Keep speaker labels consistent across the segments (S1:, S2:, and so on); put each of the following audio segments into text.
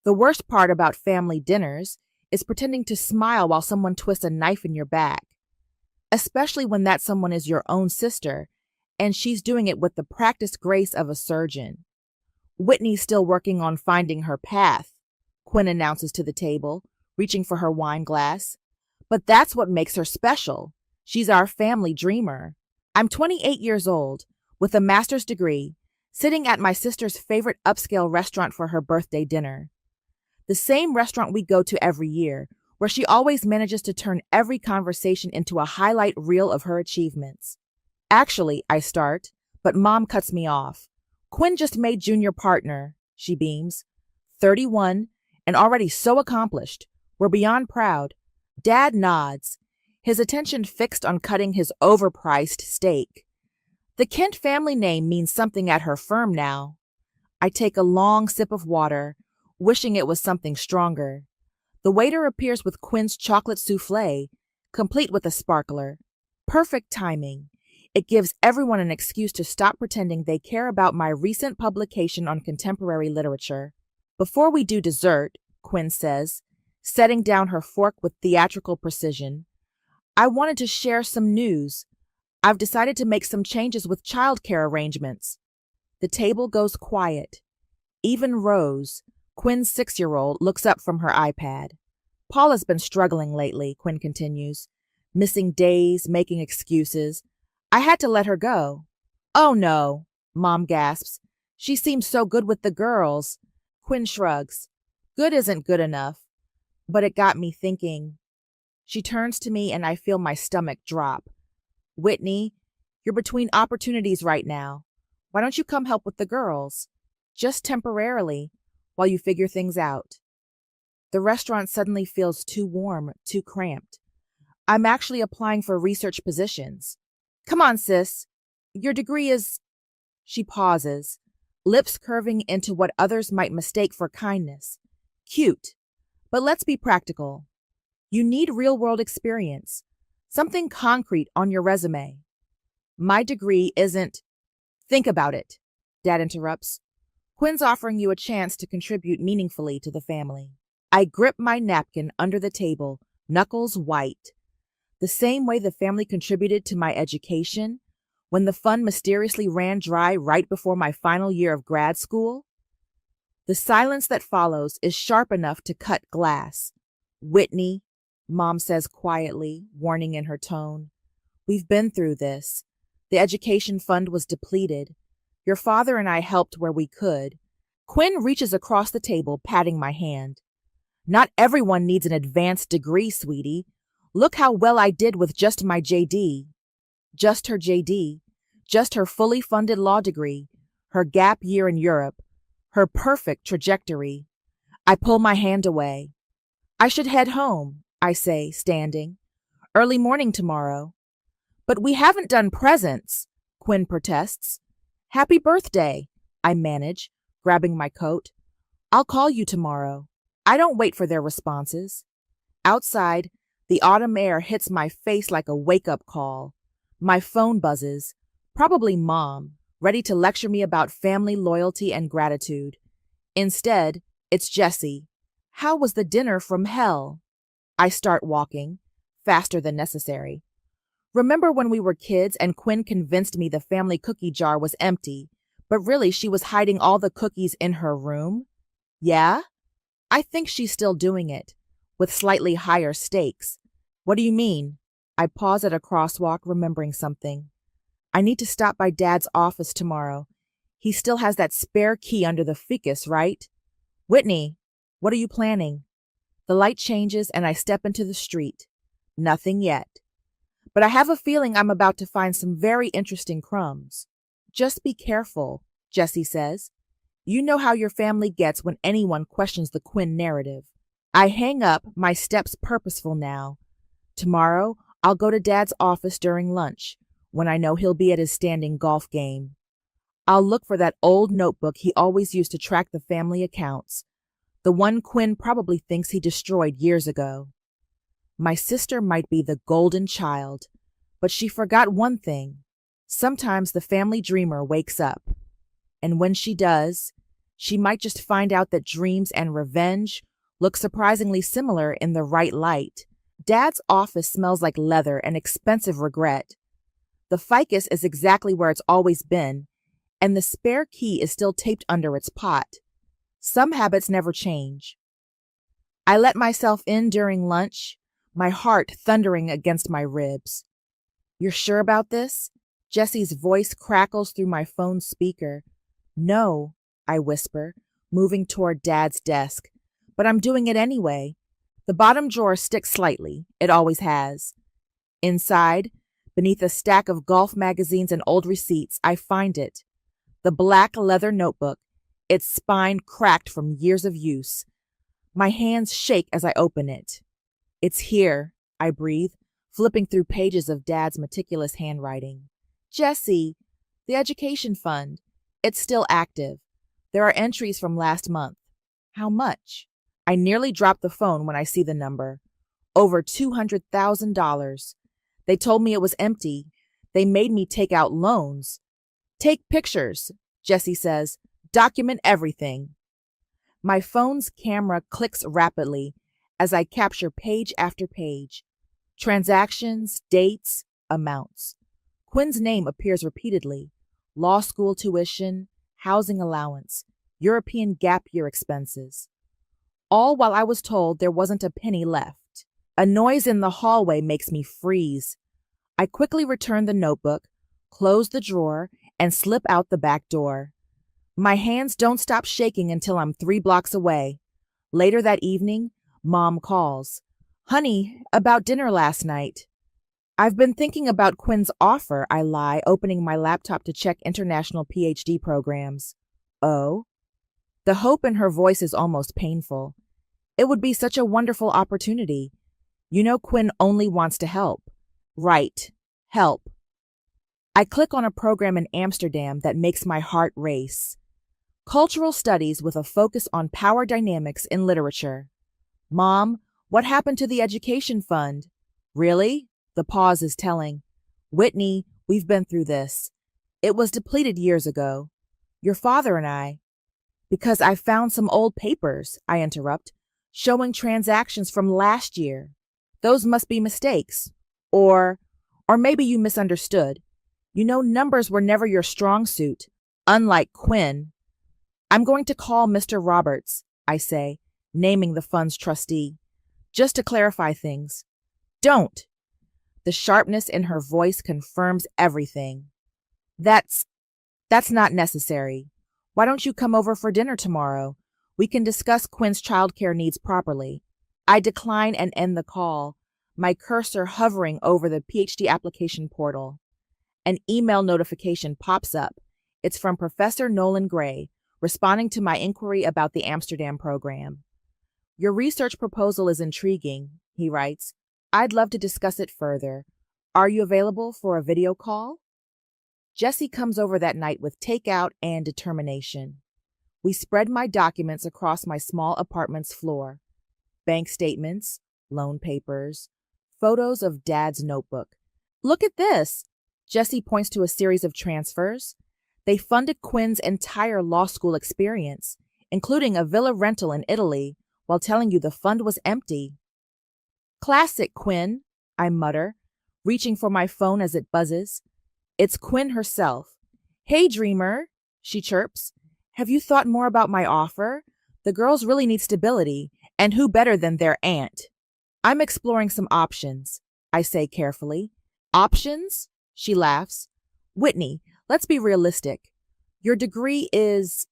S1: The worst part about family dinners is pretending to smile while someone twists a knife in your back, especially when that someone is your own sister and she's doing it with the practiced grace of a surgeon. Whitney's still working on finding her path, Quinn announces to the table, reaching for her wine glass. But that's what makes her special. She's our family dreamer. I'm 28 years old, with a master's degree, sitting at my sister's favorite upscale restaurant for her birthday dinner. The same restaurant we go to every year, where she always manages to turn every conversation into a highlight reel of her achievements. Actually, I start, but Mom cuts me off. Quinn just made junior partner, she beams. 31, and already so accomplished. We're beyond proud. Dad nods, his attention fixed on cutting his overpriced steak. The Kent family name means something at her firm now. I take a long sip of water, wishing it was something stronger. The waiter appears with Quinn's chocolate souffle, complete with a sparkler. Perfect timing. It gives everyone an excuse to stop pretending they care about my recent publication on contemporary literature. Before we do dessert, Quinn says, setting down her fork with theatrical precision, I wanted to share some news. I've decided to make some changes with childcare arrangements. The table goes quiet. Even Rose, Quinn's 6-year-old, looks up from her iPad. Paula's been struggling lately, Quinn continues, missing days, making excuses. I had to let her go. Oh no, Mom gasps. She seems so good with the girls. Quinn shrugs. Good isn't good enough. But it got me thinking. She turns to me and I feel my stomach drop. Whitney, you're between opportunities right now. Why don't you come help with the girls? Just temporarily, while you figure things out. The restaurant suddenly feels too warm, too cramped. I'm actually applying for research positions. Come on, sis. Your degree is... She pauses, lips curving into what others might mistake for kindness. Cute. But let's be practical. You need real-world experience, something concrete on your resume. My degree isn't... Think about it, Dad interrupts. Quinn's offering you a chance to contribute meaningfully to the family. I grip my napkin under the table, knuckles white. The same way the family contributed to my education, when the fund mysteriously ran dry right before my final year of grad school? The silence that follows is sharp enough to cut glass. Whitney, Mom says quietly, warning in her tone. We've been through this. The education fund was depleted. Your father and I helped where we could. Quinn reaches across the table, patting my hand. Not everyone needs an advanced degree, sweetie. Look how well I did with just my JD. Just her JD. Just her fully funded law degree. Her gap year in Europe. Her perfect trajectory. I pull my hand away. I should head home, I say, standing. Early morning tomorrow. But we haven't done presents, Quinn protests. Happy birthday, I manage, grabbing my coat. I'll call you tomorrow. I don't wait for their responses. Outside, the autumn air hits my face like a wake-up call. My phone buzzes. Probably Mom, ready to lecture me about family loyalty and gratitude. Instead, it's Jessie. How was the dinner from hell? I start walking, faster than necessary. Remember when we were kids and Quinn convinced me the family cookie jar was empty, but really she was hiding all the cookies in her room? Yeah? I think she's still doing it, with slightly higher stakes. What do you mean? I pause at a crosswalk, remembering something. I need to stop by Dad's office tomorrow. He still has that spare key under the ficus, right? Whitney, what are you planning? The light changes and I step into the street. Nothing yet. But I have a feeling I'm about to find some very interesting crumbs. Just be careful, Jessie says. You know how your family gets when anyone questions the Quinn narrative. I hang up, my steps purposeful now. Tomorrow, I'll go to Dad's office during lunch, when I know he'll be at his standing golf game. I'll look for that old notebook he always used to track the family accounts, the one Quinn probably thinks he destroyed years ago. My sister might be the golden child, but she forgot one thing. Sometimes the family dreamer wakes up, and when she does, She might just find out that dreams and revenge look surprisingly similar in the right light. Dad's office smells like leather and expensive regret. The ficus is exactly where it's always been, and the spare key is still taped under its pot. Some habits never change. I let myself in during lunch, my heart thundering against my ribs. "You're sure about this?" Jesse's voice crackles through my phone speaker. "No," I whisper, moving toward Dad's desk, "but I'm doing it anyway." The bottom drawer sticks slightly. It always has. Inside, beneath a stack of golf magazines and old receipts, I find it. The black leather notebook, its spine cracked from years of use. My hands shake as I open it. "It's here," I breathe, flipping through pages of Dad's meticulous handwriting. "Jesse, the education fund. It's still active. There are entries from last month." "How much?" I nearly drop the phone when I see the number. Over $200,000. They told me it was empty. They made me take out loans. "Take pictures," Jesse says. "Document everything." My phone's camera clicks rapidly as I capture page after page. Transactions, dates, amounts. Quinn's name appears repeatedly. Law school tuition, housing allowance, European gap year expenses. All while I was told there wasn't a penny left. A noise in the hallway makes me freeze. I quickly return the notebook, close the drawer, and slip out the back door. My hands don't stop shaking until I'm 3 blocks away. Later that evening, Mom calls. "Honey, about dinner last night." "I've been thinking about Quinn's offer," I lie, opening my laptop to check international PhD programs. "Oh?" The hope in her voice is almost painful. "It would be such a wonderful opportunity. You know Quinn only wants to help." "Right. Help." I click on a program in Amsterdam that makes my heart race. Cultural studies with a focus on power dynamics in literature. "Mom, what happened to the education fund?" "Really?" The pause is telling. "Whitney, we've been through this. It was depleted years ago. Your father and I—" "Because I found some old papers," I interrupt, "showing transactions from last year. Those must be mistakes. Or maybe you misunderstood. You know numbers were never your strong suit, unlike Quinn." "I'm going to call Mr. Roberts," I say, naming the fund's trustee, "just to clarify things." "Don't." The sharpness in her voice confirms everything. That's not necessary. Why don't you come over for dinner tomorrow? We can discuss Quinn's childcare needs properly." I decline and end the call, my cursor hovering over the PhD application portal. An email notification pops up. It's from Professor Nolan Gray, responding to my inquiry about the Amsterdam program. "Your research proposal is intriguing," he writes. "I'd love to discuss it further. Are you available for a video call?" Jesse comes over that night with takeout and determination. We spread my documents across my small apartment's floor. Bank statements, loan papers, photos of Dad's notebook. "Look at this." Jesse points to a series of transfers. They funded Quinn's entire law school experience, including a villa rental in Italy, while telling you the fund was empty. "Classic Quinn," I mutter, reaching for my phone as it buzzes. It's Quinn herself. "Hey, dreamer," she chirps. "Have you thought more about my offer? The girls really need stability, and who better than their aunt?" "I'm exploring some options," I say carefully. "Options?" She laughs. "Whitney, let's be realistic. Your degree is,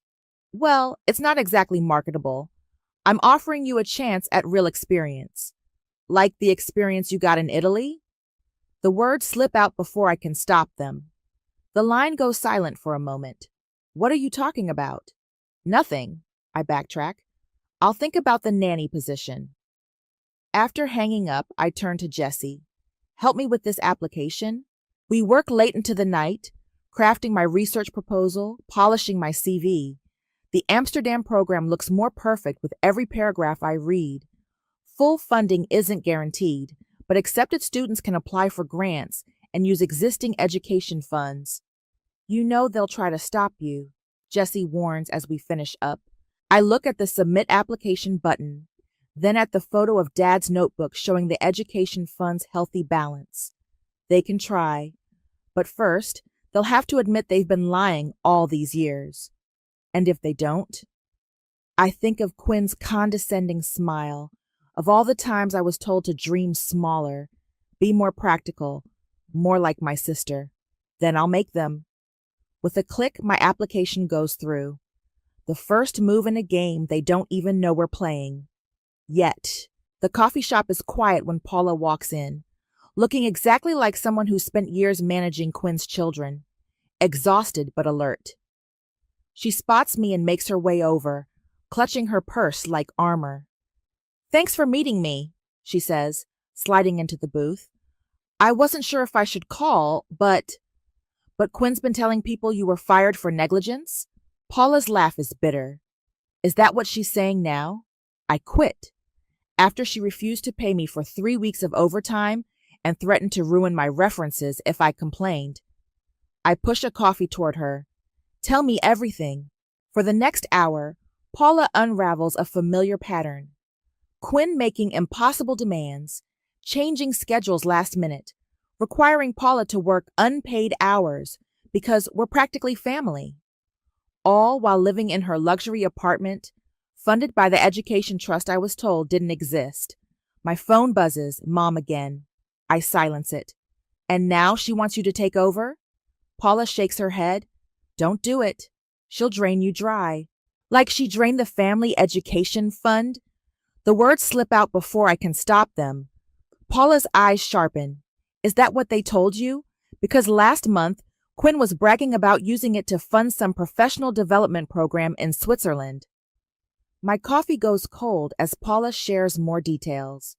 S1: well, it's not exactly marketable. I'm offering you a chance at real experience." "Like the experience you got in Italy?" The words slip out before I can stop them. The line goes silent for a moment. "What are you talking about?" "Nothing," I backtrack. "I'll think about the nanny position." After hanging up, I turn to Jesse. "Help me with this application." We work late into the night, crafting my research proposal, polishing my CV. The Amsterdam program looks more perfect with every paragraph I read. Full funding isn't guaranteed, but accepted students can apply for grants and use existing education funds. "You know they'll try to stop you," Jessie warns as we finish up. I look at the submit application button, then at the photo of Dad's notebook showing the education fund's healthy balance. They can try, but first, they'll have to admit they've been lying all these years. And if they don't, I think of Quinn's condescending smile, of all the times I was told to dream smaller, be more practical, more like my sister. Then I'll make them. With a click, my application goes through. The first move in a game they don't even know we're playing. Yet, the coffee shop is quiet when Paula walks in, looking exactly like someone who spent years managing Quinn's children, exhausted but alert. She spots me and makes her way over, clutching her purse like armor. "Thanks for meeting me," she says, sliding into the booth. "I wasn't sure if I should call, but Quinn's been telling people you were fired for negligence?" Paula's laugh is bitter. Is that what she's saying now? I quit, after she refused to pay me for 3 weeks of overtime and threatened to ruin my references if I complained. I push a coffee toward her. Tell me everything. For the next hour, Paula unravels a familiar pattern. Quinn making impossible demands, changing schedules last minute, requiring Paula to work unpaid hours because we're practically family. All while living in her luxury apartment, funded by the education trust I was told didn't exist. My phone buzzes, Mom again. I silence it. "And now she wants you to take over?" Paula shakes her head. "Don't do it. She'll drain you dry. Like she drained the family education fund?" The words slip out before I can stop them. Paula's eyes sharpen. "Is that what they told you? Because last month, Quinn was bragging about using it to fund some professional development program in Switzerland." My coffee goes cold as Paula shares more details.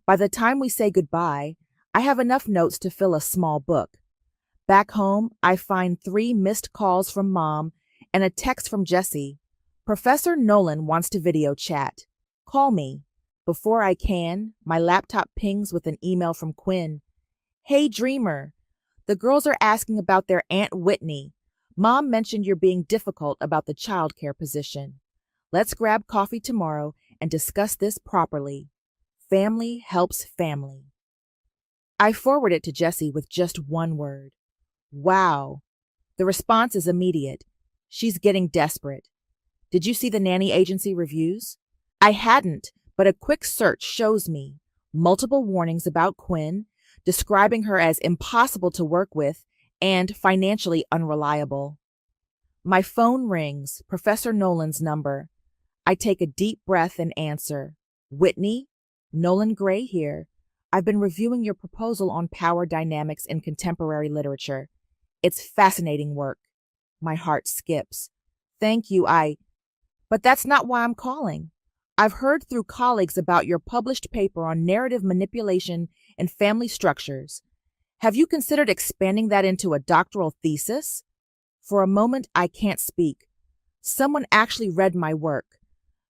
S1: By the time we say goodbye, I have enough notes to fill a small book. Back home, I find 3 missed calls from Mom and a text from Jessie. "Professor Nolan wants to video chat. Call me." Before I can, my laptop pings with an email from Quinn. "Hey, Dreamer. The girls are asking about their Aunt Whitney. Mom mentioned you're being difficult about the childcare position. Let's grab coffee tomorrow and discuss this properly. Family helps family." I forward it to Jessie with just one word. "Wow." The response is immediate. She's getting desperate. "Did you see the nanny agency reviews?" I hadn't, but a quick search shows me multiple warnings about Quinn, describing her as impossible to work with and financially unreliable. My phone rings, Professor Nolan's number. I take a deep breath and answer. "Whitney? Nolan Gray here. I've been reviewing your proposal on power dynamics in contemporary literature. It's fascinating work." My heart skips. "Thank you, But that's not why I'm calling. I've heard through colleagues about your published paper on narrative manipulation and family structures. Have you considered expanding that into a doctoral thesis?" For a moment, I can't speak. Someone actually read my work.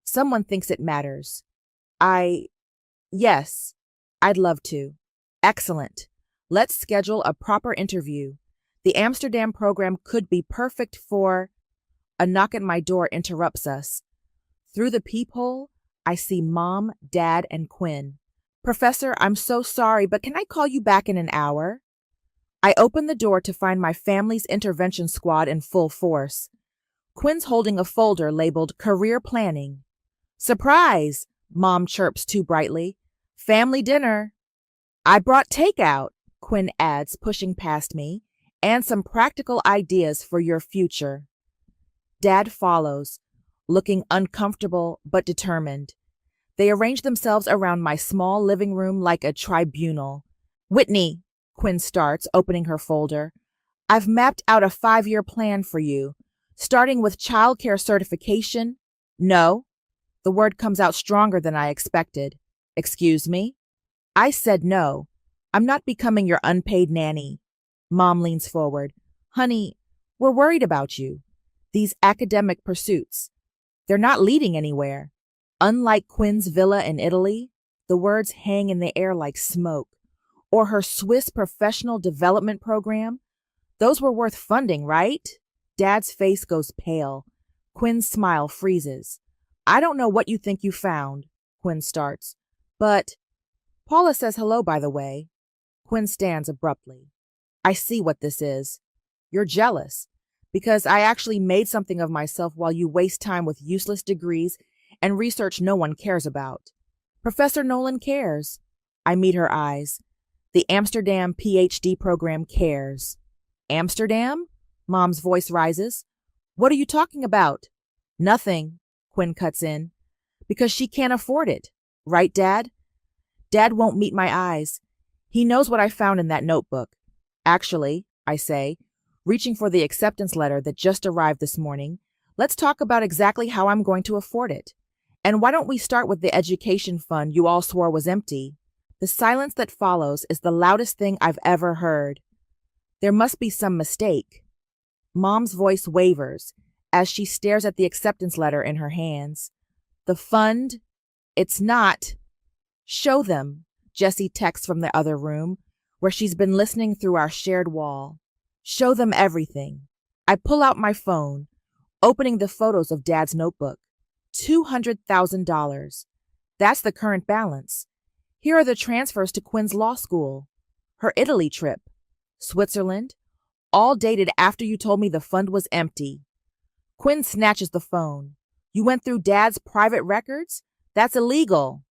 S1: Someone thinks it matters. Yes, I'd love to. "Excellent. Let's schedule a proper interview. The Amsterdam program could be perfect for..." A knock at my door interrupts us. Through the peephole, I see Mom, Dad, and Quinn. "Professor, I'm so sorry, but can I call you back in an hour?" I open the door to find my family's intervention squad in full force. Quinn's holding a folder labeled Career Planning. "Surprise!" Mom chirps too brightly. "Family dinner." "I brought takeout," Quinn adds, pushing past me, "and some practical ideas for your future." Dad follows, looking uncomfortable but determined. They arrange themselves around my small living room like a tribunal. "Whitney," Quinn starts, opening her folder, "I've mapped out a 5-year plan for you, starting with childcare certification." "No." The word comes out stronger than I expected. "Excuse me?" I said no. "I'm not becoming your unpaid nanny." Mom leans forward. "Honey, we're worried about you. These academic pursuits, they're not leading anywhere. Unlike Quinn's villa in Italy," the words hang in the air like smoke, "or her Swiss professional development program, those were worth funding, right?" Dad's face goes pale. Quinn's smile freezes. I don't know what you think you found, Quinn starts. But Paula says hello, by the way. Quinn stands abruptly. I see what this is. You're jealous, because I actually made something of myself while you waste time with useless degrees and research no one cares about. Professor Nolan cares. I meet her eyes. The Amsterdam PhD program cares. Amsterdam? Mom's voice rises. What are you talking about? Nothing, Quinn cuts in. Because she can't afford it. Right, Dad? Dad won't meet my eyes. He knows what I found in that notebook. Actually, I say, reaching for the acceptance letter that just arrived this morning, let's talk about exactly how I'm going to afford it. And why don't we start with the education fund you all swore was empty? The silence that follows is the loudest thing I've ever heard. There must be some mistake. Mom's voice wavers as she stares at the acceptance letter in her hands. The fund? It's not. Show them, Jessie texts from the other room, where she's been listening through our shared wall. Show them everything. I pull out my phone, opening the photos of Dad's notebook. $200,000. That's the current balance. Here are the transfers to Quinn's law school, her Italy trip, Switzerland, all dated after you told me the fund was empty. Quinn snatches the phone. You went through Dad's private records? That's illegal.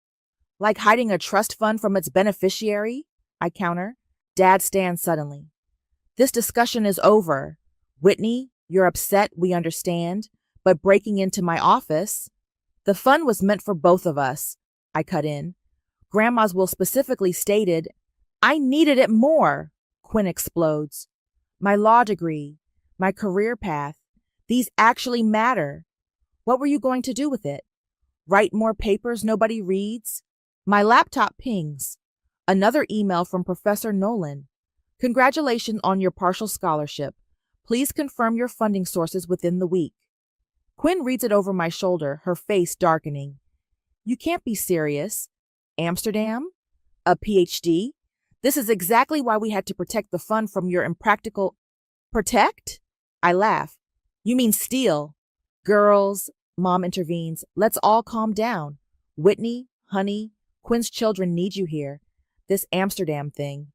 S1: Like hiding a trust fund from its beneficiary? I counter. Dad stands suddenly. This discussion is over. Whitney, you're upset, we understand, but breaking into my office. The fund was meant for both of us, I cut in. Grandma's will specifically stated, I needed it more, Quinn explodes. My law degree, my career path, these actually matter. What were you going to do with it? Write more papers nobody reads? My laptop pings. Another email from Professor Nolan. Congratulations on your partial scholarship. Please confirm your funding sources within the week. Quinn reads it over my shoulder, her face darkening. You can't be serious. Amsterdam? A PhD? This is exactly why we had to protect the fund from your impractical... Protect? I laugh. You mean steal. Girls, Mom intervenes, let's all calm down. Whitney, honey, Quinn's children need you here. This Amsterdam thing.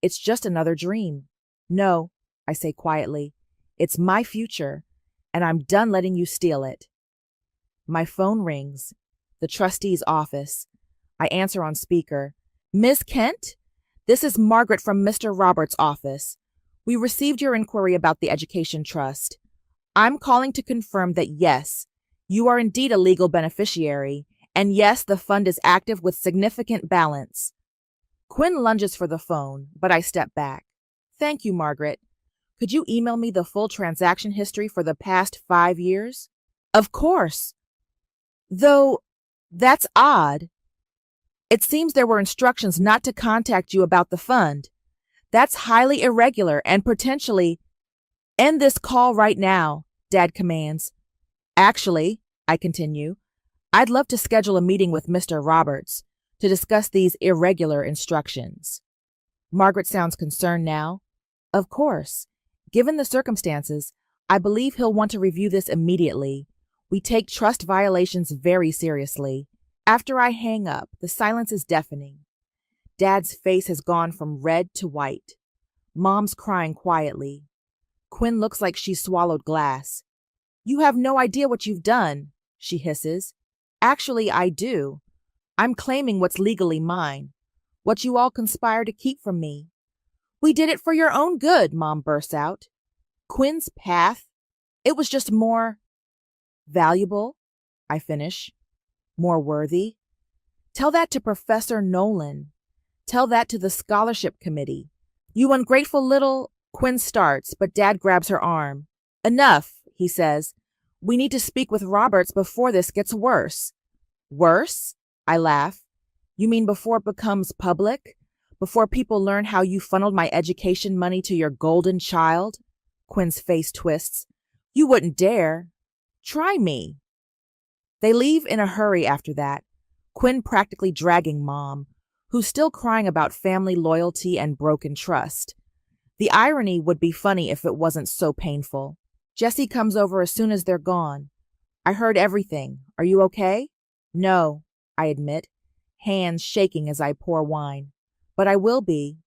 S1: It's just another dream. No, I say quietly. It's my future, and I'm done letting you steal it. My phone rings. The trustee's office. I answer on speaker. Miss Kent? This is Margaret from Mr. Roberts' office. We received your inquiry about the Education Trust. I'm calling to confirm that yes, you are indeed a legal beneficiary, and yes, the fund is active with significant balance. Quinn lunges for the phone, but I step back. Thank you, Margaret. Could you email me the full transaction history for the past 5 years? Of course. Though, that's odd. It seems there were instructions not to contact you about the fund. That's highly irregular and potentially... End this call right now, Dad commands. Actually, I continue, I'd love to schedule a meeting with Mr. Roberts to discuss these irregular instructions. Margaret sounds concerned now. Of course. Given the circumstances, I believe he'll want to review this immediately. We take trust violations very seriously. After I hang up, the silence is deafening. Dad's face has gone from red to white. Mom's crying quietly. Quinn looks like she's swallowed glass. You have no idea what you've done, she hisses. Actually, I do. I'm claiming what's legally mine, what you all conspire to keep from me. We did it for your own good, Mom bursts out. Quinn's path? It was just more valuable, I finish. More worthy. Tell that to Professor Nolan. Tell that to the scholarship committee. You ungrateful little... Quinn starts, but Dad grabs her arm. Enough, he says. We need to speak with Roberts before this gets worse. Worse? I laugh. You mean before it becomes public? Before people learn how you funneled my education money to your golden child? Quinn's face twists. You wouldn't dare. Try me. They leave in a hurry after that, Quinn practically dragging Mom, who's still crying about family loyalty and broken trust. The irony would be funny if it wasn't so painful. Jesse comes over as soon as they're gone. I heard everything. Are you okay? No, I admit, hands shaking as I pour wine. But I will be.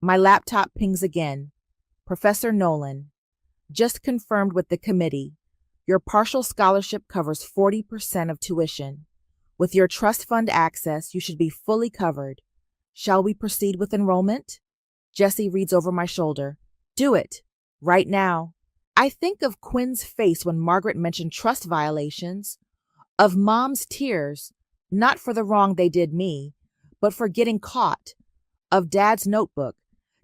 S1: My laptop pings again. Professor Nolan. Just confirmed with the committee. Your partial scholarship covers 40% of tuition. With your trust fund access, you should be fully covered. Shall we proceed with enrollment? Jesse reads over my shoulder. Do it. Right now. I think of Quinn's face when Margaret mentioned trust violations, of Mom's tears, not for the wrong they did me, but for getting caught, of Dad's notebook,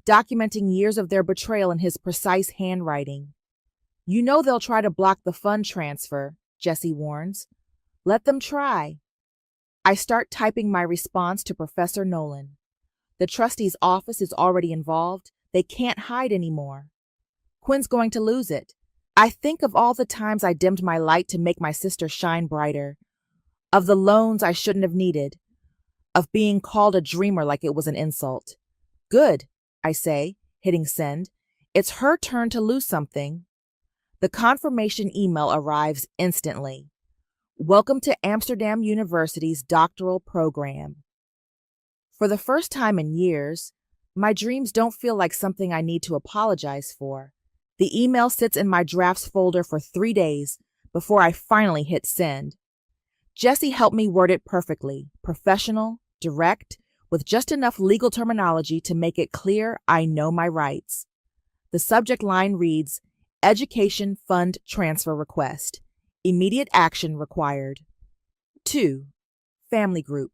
S1: documenting years of their betrayal in his precise handwriting. You know they'll try to block the fund transfer, Jesse warns. Let them try. I start typing my response to Professor Nolan. The trustee's office is already involved. They can't hide anymore. Quinn's going to lose it. I think of all the times I dimmed my light to make my sister shine brighter, of the loans I shouldn't have needed, of being called a dreamer like it was an insult. Good, I say, hitting send. It's her turn to lose something. The confirmation email arrives instantly. Welcome to Amsterdam University's doctoral program. For the first time in years, my dreams don't feel like something I need to apologize for. The email sits in my drafts folder for 3 days before I finally hit send. Jesse helped me word it perfectly, professional, direct, with just enough legal terminology to make it clear I know my rights. The subject line reads, Education Fund Transfer Request. Immediate action required. 2. Family Group.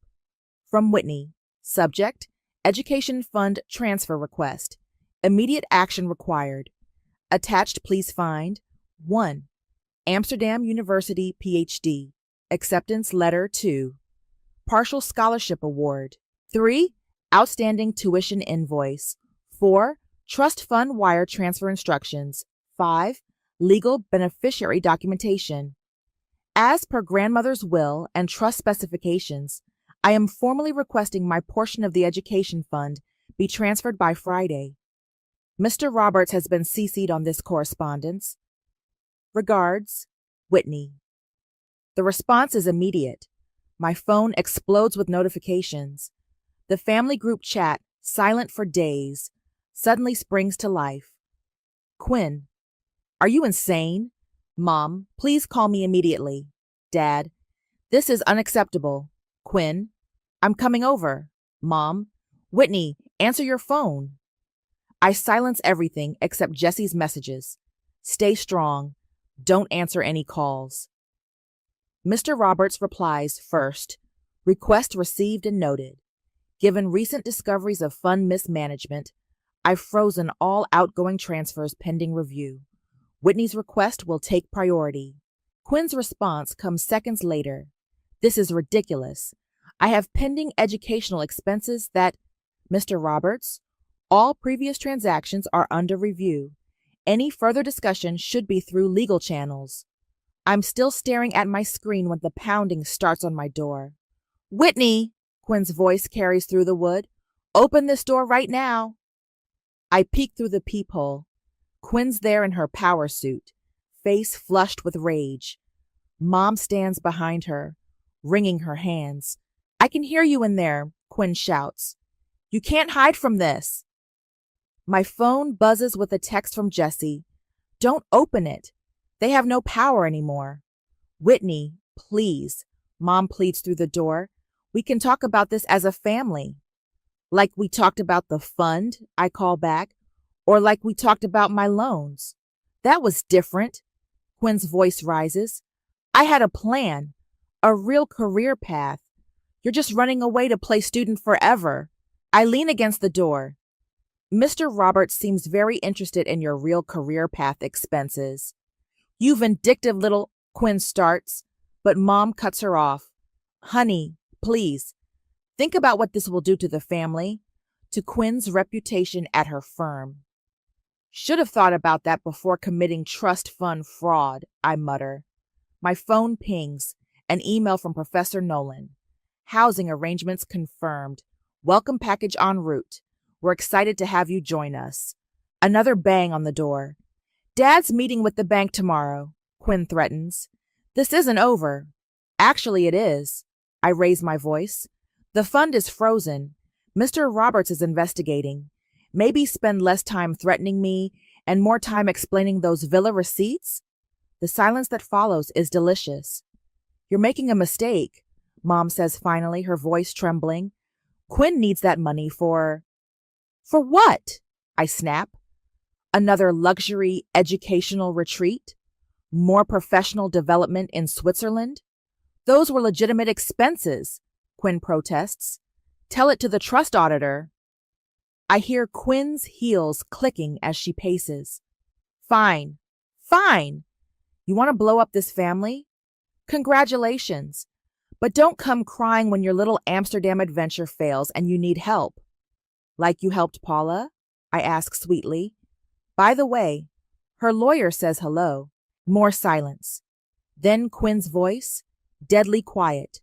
S1: From Whitney. Subject, Education Fund Transfer Request. Immediate action required. Attached, please find 1. Amsterdam University PhD. Acceptance Letter 2. Partial Scholarship Award. 3. Outstanding Tuition Invoice. 4. Trust Fund Wire Transfer Instructions. 5. Legal Beneficiary Documentation. As per grandmother's will and trust specifications, I am formally requesting my portion of the education fund be transferred by Friday. Mr. Roberts has been CC'd on this correspondence. Regards, Whitney. The response is immediate. My phone explodes with notifications. The family group chat, silent for days, suddenly springs to life. Quinn. Are you insane? Mom, please call me immediately. Dad. This is unacceptable. Quinn. I'm coming over. Mom. Whitney, answer your phone. I silence everything except Jesse's messages. Stay strong. Don't answer any calls. Mr. Roberts replies first. Request received and noted. Given recent discoveries of fund mismanagement, I've frozen all outgoing transfers pending review. Whitney's request will take priority. Quinn's response comes seconds later. This is ridiculous. I have pending educational expenses that, Mr. Roberts, all previous transactions are under review. Any further discussion should be through legal channels. I'm still staring at my screen when the pounding starts on my door. Whitney, Quinn's voice carries through the wood. Open this door right now. I peek through the peephole. Quinn's there in her power suit, face flushed with rage. Mom stands behind her, wringing her hands. I can hear you in there, Quinn shouts. You can't hide from this. My phone buzzes with a text from Jesse. Don't open it. They have no power anymore. Whitney, please, Mom pleads through the door. We can talk about this as a family. Like we talked about the fund, I call back, or like we talked about my loans. That was different. Quinn's voice rises. I had a plan, a real career path. You're just running away to play student forever. I lean against the door. Mr. Roberts seems very interested in your real career path expenses. You vindictive little, Quinn starts, but Mom cuts her off. Honey, please, think about what this will do to the family, to Quinn's reputation at her firm. Should have thought about that before committing trust fund fraud, I mutter. My phone pings, an email from Professor Nolan. Housing arrangements confirmed. Welcome package en route. We're excited to have you join us. Another bang on the door. Dad's meeting with the bank tomorrow, Quinn threatens. This isn't over. Actually, it is. I raise my voice. The fund is frozen. Mr. Roberts is investigating. Maybe spend less time threatening me and more time explaining those villa receipts? The silence that follows is delicious. You're making a mistake, Mom says finally, her voice trembling. Quinn needs that money for what? I snap. Another luxury educational retreat? More professional development in Switzerland? Those were legitimate expenses, Quinn protests. Tell it to the trust auditor. I hear Quinn's heels clicking as she paces. Fine. You want to blow up this family? Congratulations. But don't come crying when your little Amsterdam adventure fails and you need help. Like you helped Paula? I ask sweetly. By the way, her lawyer says hello. More silence. Then Quinn's voice, deadly quiet.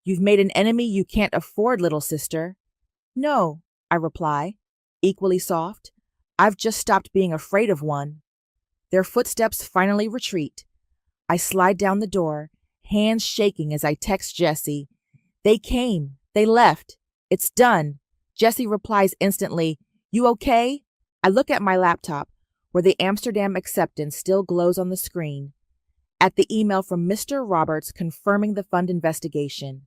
S1: You've made an enemy you can't afford, little sister. No, I reply, equally soft. I've just stopped being afraid of one. Their footsteps finally retreat. I slide down the door, hands shaking as I text Jessie. They came. They left. It's done. Jessie replies instantly, You okay? I look at my laptop, where the Amsterdam acceptance still glows on the screen. At the email from Mr. Roberts confirming the fund investigation.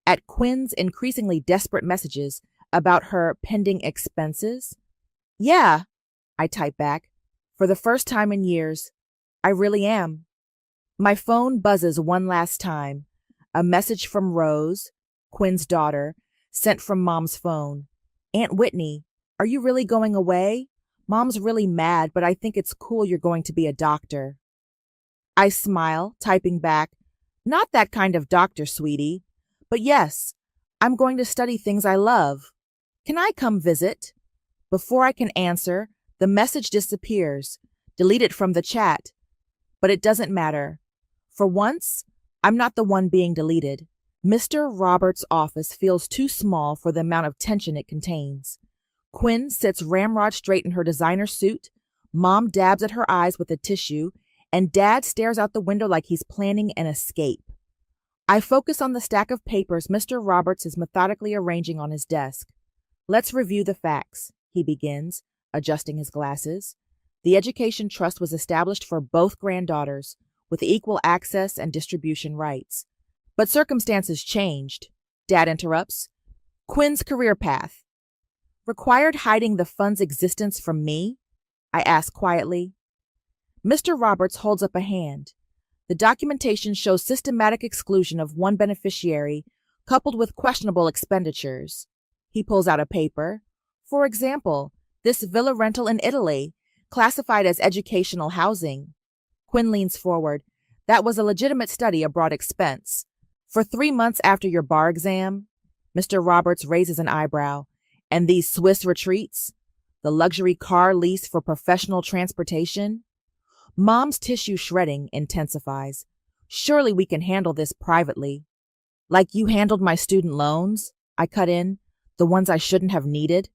S1: At Quinn's increasingly desperate messages about her pending expenses. Yeah, I type back. For the first time in years, I really am. My phone buzzes one last time. A message from Rose, Quinn's daughter, sent from Mom's phone. Aunt Whitney, are you really going away? Mom's really mad, but I think it's cool you're going to be a doctor. I smile, typing back, Not that kind of doctor, sweetie. But yes, I'm going to study things I love. Can I come visit? Before I can answer, the message disappears, deleted from the chat. But it doesn't matter. For once, I'm not the one being deleted. Mr. Roberts' office feels too small for the amount of tension it contains. Quinn sits ramrod straight in her designer suit, Mom dabs at her eyes with a tissue, and Dad stares out the window like he's planning an escape. I focus on the stack of papers Mr. Roberts is methodically arranging on his desk. Let's review the facts, he begins, adjusting his glasses. The Education Trust was established for both granddaughters, with equal access and distribution rights. But circumstances changed, Dad interrupts. Quinn's career path. Required hiding the fund's existence from me? I ask quietly. Mr. Roberts holds up a hand. The documentation shows systematic exclusion of one beneficiary, coupled with questionable expenditures. He pulls out a paper. For example, this villa rental in Italy, classified as educational housing. Quinn leans forward. That was a legitimate study abroad expense. For 3 months after your bar exam? Mr. Roberts raises an eyebrow. And these Swiss retreats? The luxury car lease for professional transportation? Mom's tissue shredding intensifies. Surely we can handle this privately. Like you handled my student loans? I cut in. The ones I shouldn't have needed?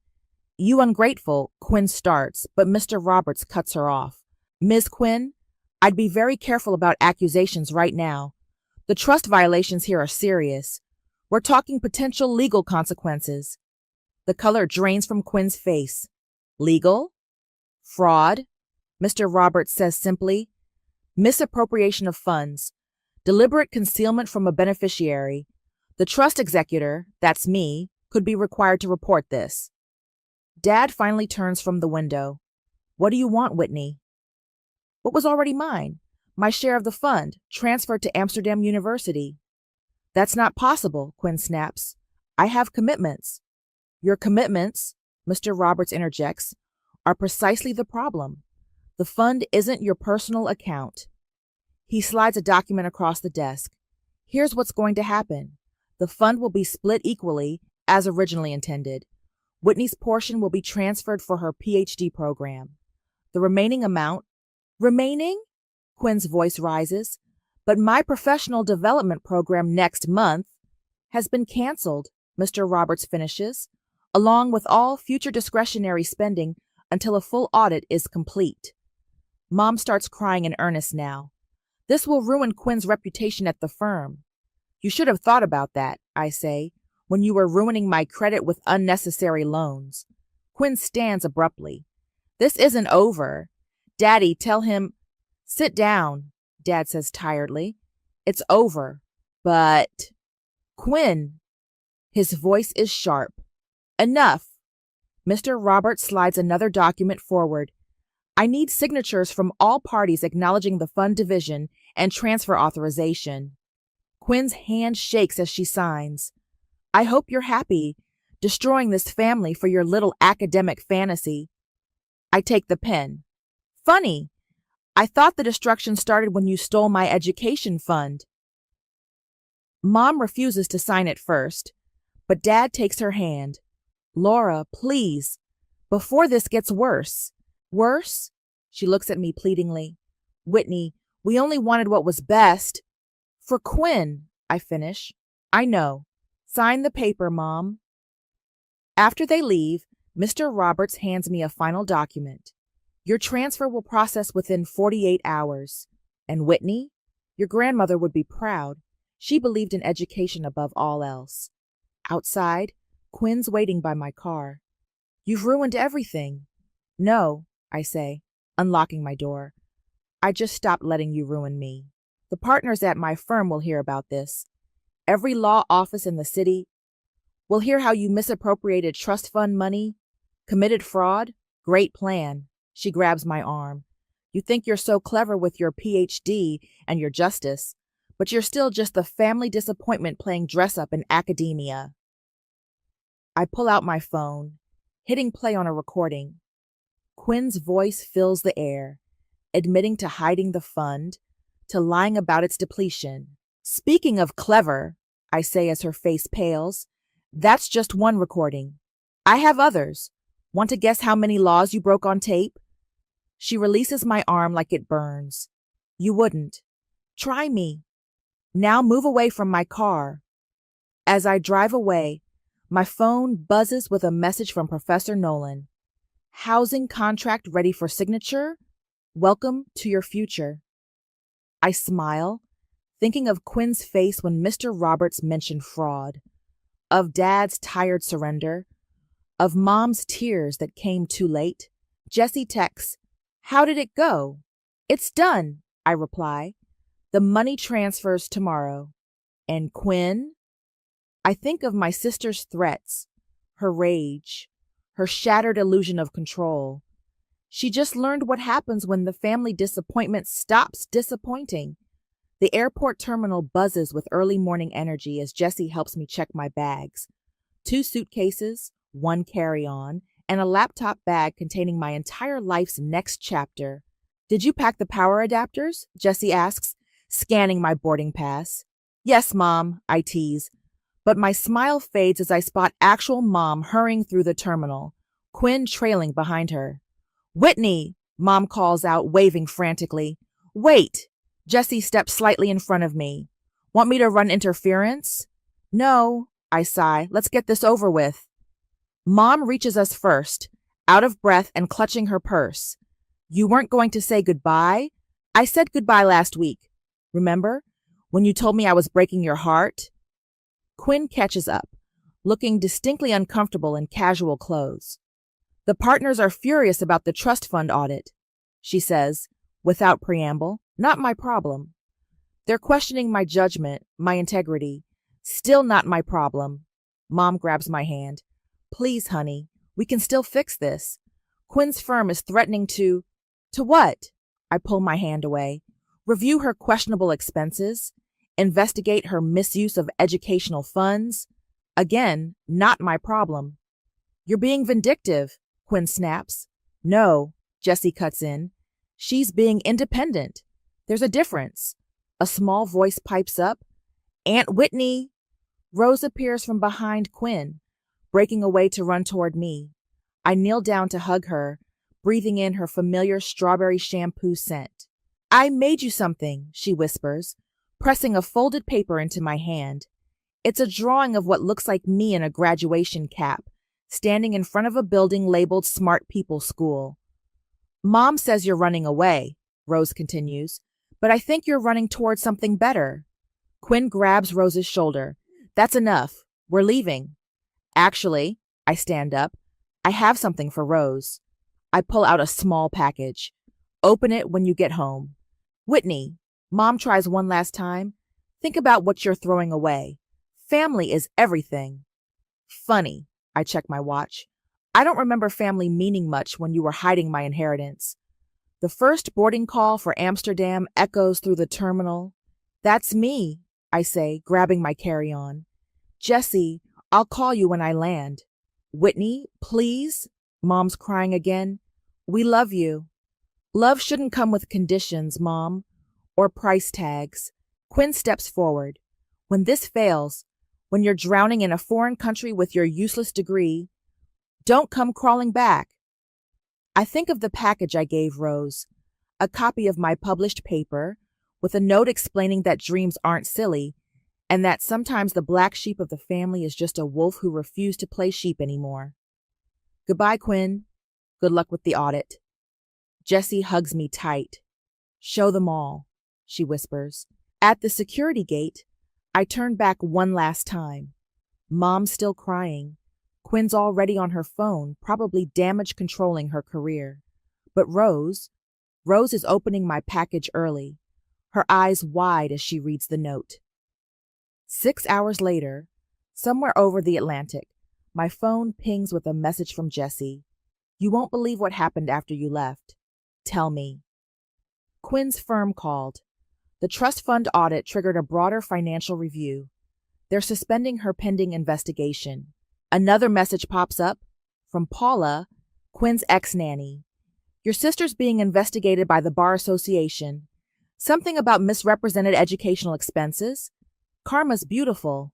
S1: You ungrateful, Quinn starts, but Mr. Roberts cuts her off. Ms. Quinn, I'd be very careful about accusations right now. The trust violations here are serious. We're talking potential legal consequences. The color drains from Quinn's face. Legal? Fraud? Mr. Roberts says simply. Misappropriation of funds. Deliberate concealment from a beneficiary. The trust executor, that's me, could be required to report this. Dad finally turns from the window. What do you want, Whitney? What was already mine? My share of the fund, transferred to Amsterdam University. That's not possible, Quinn snaps. I have commitments. Your commitments, Mr. Roberts interjects, are precisely the problem. The fund isn't your personal account. He slides a document across the desk. Here's what's going to happen. The fund will be split equally, as originally intended. Whitney's portion will be transferred for her PhD program. The remaining amount... Remaining? Quinn's voice rises. But my professional development program next month has been canceled, Mr. Roberts finishes, along with all future discretionary spending until a full audit is complete. Mom starts crying in earnest now. This will ruin Quinn's reputation at the firm. You should have thought about that, I say, when you were ruining my credit with unnecessary loans. Quinn stands abruptly. This isn't over. Daddy, tell him. Sit down, Dad says tiredly. It's over. But. Quinn. His voice is sharp. Enough. Mr. Roberts slides another document forward. I need signatures from all parties acknowledging the fund division and transfer authorization. Quinn's hand shakes as she signs. I hope you're happy, destroying this family for your little academic fantasy. I take the pen. Funny. I thought the destruction started when you stole my education fund. Mom refuses to sign it first, but Dad takes her hand. Laura, please, before this gets worse. Worse? She looks at me pleadingly. Whitney, we only wanted what was best. For Quinn, I finish. I know. Sign the paper, Mom. After they leave, Mr. Roberts hands me a final document. Your transfer will process within 48 hours. And Whitney, your grandmother would be proud. She believed in education above all else. Outside, Quinn's waiting by my car. You've ruined everything. No, I say, unlocking my door. I just stopped letting you ruin me. The partners at my firm will hear about this. Every law office in the city will hear how you misappropriated trust fund money, committed fraud. Great plan. She grabs my arm. You think you're so clever with your PhD and your justice, but you're still just the family disappointment playing dress-up in academia. I pull out my phone, hitting play on a recording. Quinn's voice fills the air, admitting to hiding the fund, to lying about its depletion. Speaking of clever, I say as her face pales, that's just one recording. I have others. Want to guess how many laws you broke on tape? She releases my arm like it burns. You wouldn't. Try me. Now move away from my car. As I drive away, my phone buzzes with a message from Professor Nolan. Housing contract ready for signature? Welcome to your future. I smile, thinking of Quinn's face when Mr. Roberts mentioned fraud, of Dad's tired surrender, of Mom's tears that came too late. Jessie texts, How did it go? It's done, I reply. The money transfers tomorrow. And Quinn? I think of my sister's threats, her rage, her shattered illusion of control. She just learned what happens when the family disappointment stops disappointing. The airport terminal buzzes with early morning energy as Jessie helps me check my bags. 2 suitcases, 1 carry-on, and a laptop bag containing my entire life's next chapter. Did you pack the power adapters? Jessie asks, scanning my boarding pass. Yes, Mom, I tease. But my smile fades as I spot actual Mom hurrying through the terminal, Quinn trailing behind her. Whitney, Mom calls out, waving frantically. Wait! Jessie steps slightly in front of me. Want me to run interference? No, I sigh. Let's get this over with. Mom reaches us first, out of breath and clutching her purse. You weren't going to say goodbye? I said goodbye last week. Remember? When you told me I was breaking your heart? Quinn catches up, looking distinctly uncomfortable in casual clothes. The partners are furious about the trust fund audit, she says, without preamble. Not my problem. They're questioning my judgment, my integrity. Still not my problem. Mom grabs my hand. Please, honey, we can still fix this. Quinn's firm is threatening to what? I pull my hand away. Review her questionable expenses. Investigate her misuse of educational funds. Again, not my problem. You're being vindictive, Quinn snaps. No, Jessie cuts in. She's being independent. There's a difference. A small voice pipes up. Aunt Whitney. Rose appears from behind Quinn, breaking away to run toward me. I kneel down to hug her, breathing in her familiar strawberry shampoo scent. I made you something, she whispers, pressing a folded paper into my hand. It's a drawing of what looks like me in a graduation cap, standing in front of a building labeled Smart People School. Mom says you're running away, Rose continues, but I think you're running towards something better. Quinn grabs Rose's shoulder. That's enough. We're leaving. Actually, I stand up. I have something for Rose. I pull out a small package. Open it when you get home. Whitney, Mom tries one last time. Think about what you're throwing away. Family is everything. Funny, I check my watch. I don't remember family meaning much when you were hiding my inheritance. The first boarding call for Amsterdam echoes through the terminal. That's me, I say, grabbing my carry-on. Jessie, I'll call you when I land. Whitney, please? Mom's crying again. We love you. Love shouldn't come with conditions, Mom, or price tags. Quinn steps forward. When this fails, when you're drowning in a foreign country with your useless degree, don't come crawling back. I think of the package I gave Rose, a copy of my published paper, with a note explaining that dreams aren't silly, and that sometimes the black sheep of the family is just a wolf who refused to play sheep anymore. Goodbye, Quinn. Good luck with the audit. Jessie hugs me tight. Show them all, she whispers. At the security gate, I turn back one last time. Mom's still crying. Quinn's already on her phone, probably damage controlling her career. But Rose is opening my package early, her eyes wide as she reads the note. 6 hours later, somewhere over the Atlantic, my phone pings with a message from Jessie. You won't believe what happened after you left. Tell me. Quinn's firm called. The trust fund audit triggered a broader financial review. They're suspending her pending investigation. Another message pops up from Paula, Quinn's ex-nanny. Your sister's being investigated by the Bar Association. Something about misrepresented educational expenses. Karma's beautiful.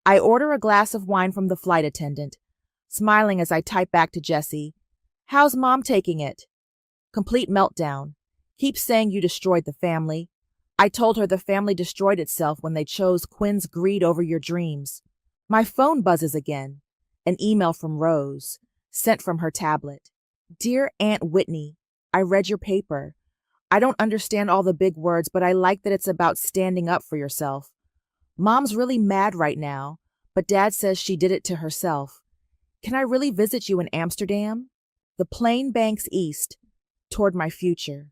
S1: I order a glass of wine from the flight attendant, smiling as I type back to Jessie. How's Mom taking it? Complete meltdown. Keeps saying you destroyed the family. I told her the family destroyed itself when they chose Quinn's greed over your dreams. My phone buzzes again. An email from Rose, sent from her tablet. Dear Aunt Whitney, I read your paper. I don't understand all the big words, but I like that it's about standing up for yourself. Mom's really mad right now, but Dad says she did it to herself. Can I really visit you in Amsterdam? The plane banks east, toward my future.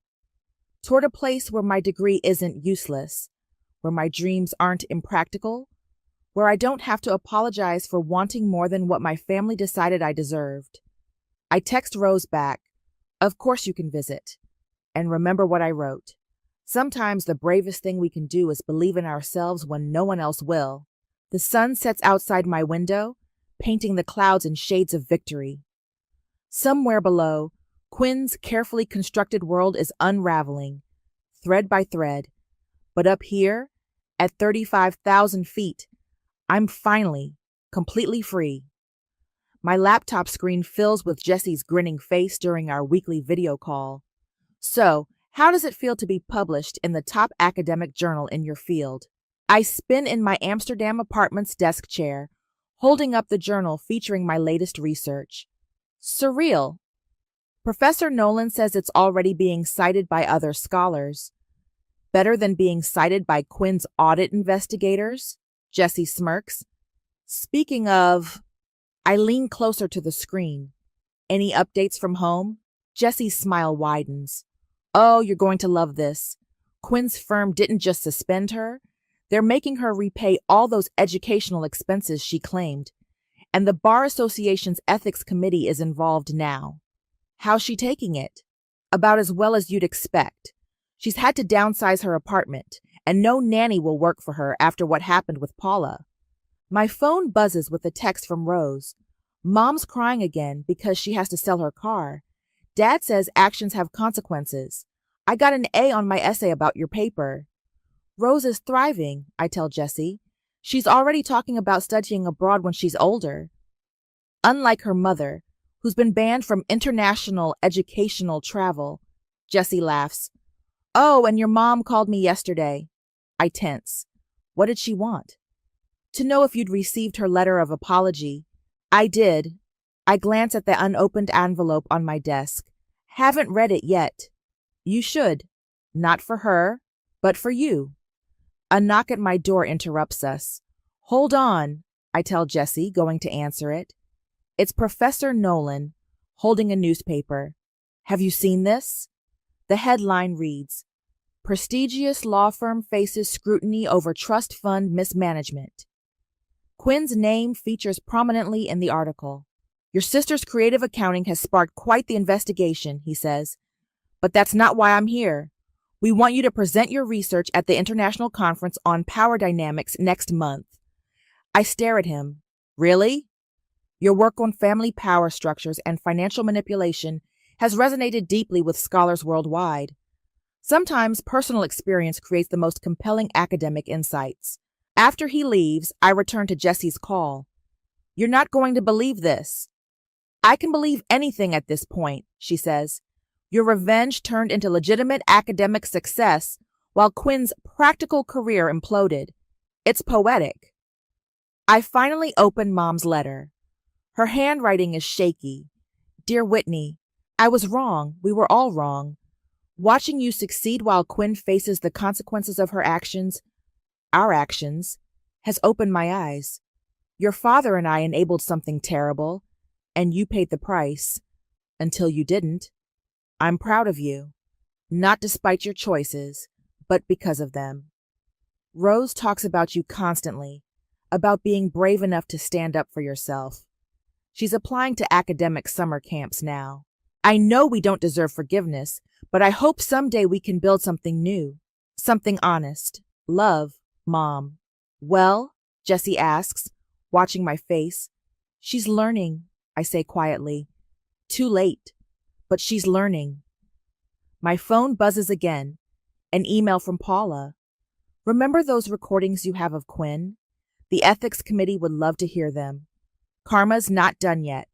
S1: Toward a place where my degree isn't useless, where my dreams aren't impractical, where I don't have to apologize for wanting more than what my family decided I deserved. I text Rose back, of course you can visit, and remember what I wrote. Sometimes the bravest thing we can do is believe in ourselves when no one else will. The sun sets outside my window, painting the clouds in shades of victory. Somewhere below, Quinn's carefully constructed world is unraveling, thread by thread. But up here, at 35,000 feet, I'm finally, completely free. My laptop screen fills with Jessie's grinning face during our weekly video call. So, how does it feel to be published in the top academic journal in your field? I spin in my Amsterdam apartment's desk chair, holding up the journal featuring my latest research. Surreal. Professor Nolan says it's already being cited by other scholars. Better than being cited by Quinn's audit investigators? Jessie smirks. Speaking of, I lean closer to the screen. Any updates from home? Jessie's smile widens. Oh, you're going to love this. Quinn's firm didn't just suspend her. They're making her repay all those educational expenses she claimed. And the Bar Association's ethics committee is involved now. How's she taking it? About as well as you'd expect. She's had to downsize her apartment, and no nanny will work for her after what happened with Paula. My phone buzzes with a text from Rose. Mom's crying again because she has to sell her car. Dad says actions have consequences. I got an A on my essay about your paper. Rose is thriving, I tell Jessie. She's already talking about studying abroad when she's older. Unlike her mother, who's been banned from international educational travel. Jessie laughs. Oh, and your mom called me yesterday. I tense. What did she want? To know if you'd received her letter of apology. I did. I glance at the unopened envelope on my desk. Haven't read it yet. You should. Not for her, but for you. A knock at my door interrupts us. Hold on, I tell Jessie, going to answer it. It's Professor Nolan, holding a newspaper. Have you seen this? The headline reads, Prestigious law firm faces scrutiny over trust fund mismanagement. Quinn's name features prominently in the article. Your sister's creative accounting has sparked quite the investigation, he says. But that's not why I'm here. We want you to present your research at the International Conference on Power Dynamics next month. I stare at him. Really? Your work on family power structures and financial manipulation has resonated deeply with scholars worldwide. Sometimes personal experience creates the most compelling academic insights. After he leaves, I return to Jessie's call. You're not going to believe this. I can believe anything at this point, she says. Your revenge turned into legitimate academic success while Quinn's practical career imploded. It's poetic. I finally open Mom's letter. Her handwriting is shaky. Dear Whitney, I was wrong. We were all wrong. Watching you succeed while Quinn faces the consequences of her actions, our actions, has opened my eyes. Your father and I enabled something terrible, and you paid the price. Until you didn't. I'm proud of you. Not despite your choices, but because of them. Rose talks about you constantly, about being brave enough to stand up for yourself. She's applying to academic summer camps now. I know we don't deserve forgiveness, but I hope someday we can build something new, something honest. Love, Mom. Well, Jessie asks, watching my face. She's learning, I say quietly. Too late, but she's learning. My phone buzzes again. An email from Paula. Remember those recordings you have of Quinn? The ethics committee would love to hear them. Karma's not done yet.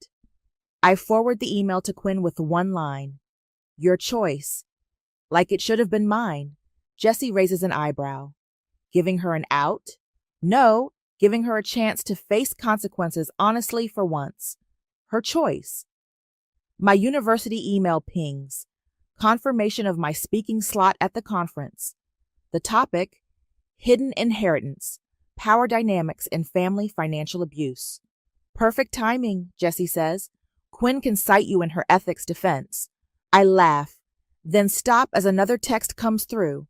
S1: I forward the email to Quinn with one line. Your choice. Like it should have been mine. Jessie raises an eyebrow. Giving her an out? No, giving her a chance to face consequences honestly for once. Her choice. My university email pings. Confirmation of my speaking slot at the conference. The topic, Hidden Inheritance, Power Dynamics in Family Financial Abuse. Perfect timing, Jessie says. Quinn can cite you in her ethics defense. I laugh, then stop as another text comes through.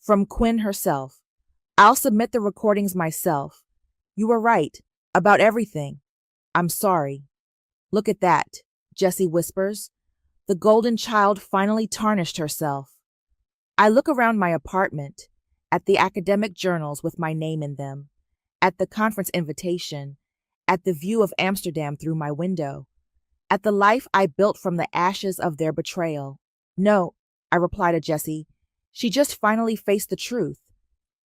S1: From Quinn herself. I'll submit the recordings myself. You were right, about everything. I'm sorry. Look at that, Jessie whispers. The golden child finally tarnished herself. I look around my apartment, at the academic journals with my name in them, at the conference invitation, at the view of Amsterdam through my window, at the life I built from the ashes of their betrayal. No, I reply to Jessie, she just finally faced the truth.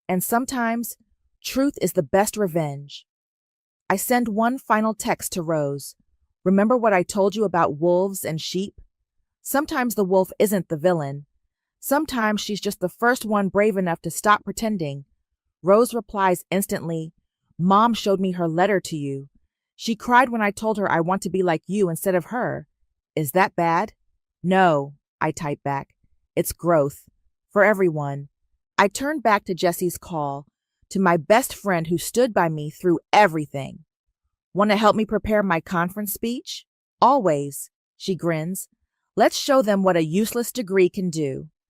S1: And sometimes, truth is the best revenge. I send one final text to Rose. Remember what I told you about wolves and sheep? Sometimes the wolf isn't the villain. Sometimes she's just the first one brave enough to stop pretending. Rose replies instantly, Mom showed me her letter to you. She cried when I told her I want to be like you instead of her. Is that bad? No, I type back. It's growth. For everyone. I turn back to Jessie's call, to my best friend who stood by me through everything. Want to help me prepare my conference speech? Always, she grins. Let's show them what a useless degree can do.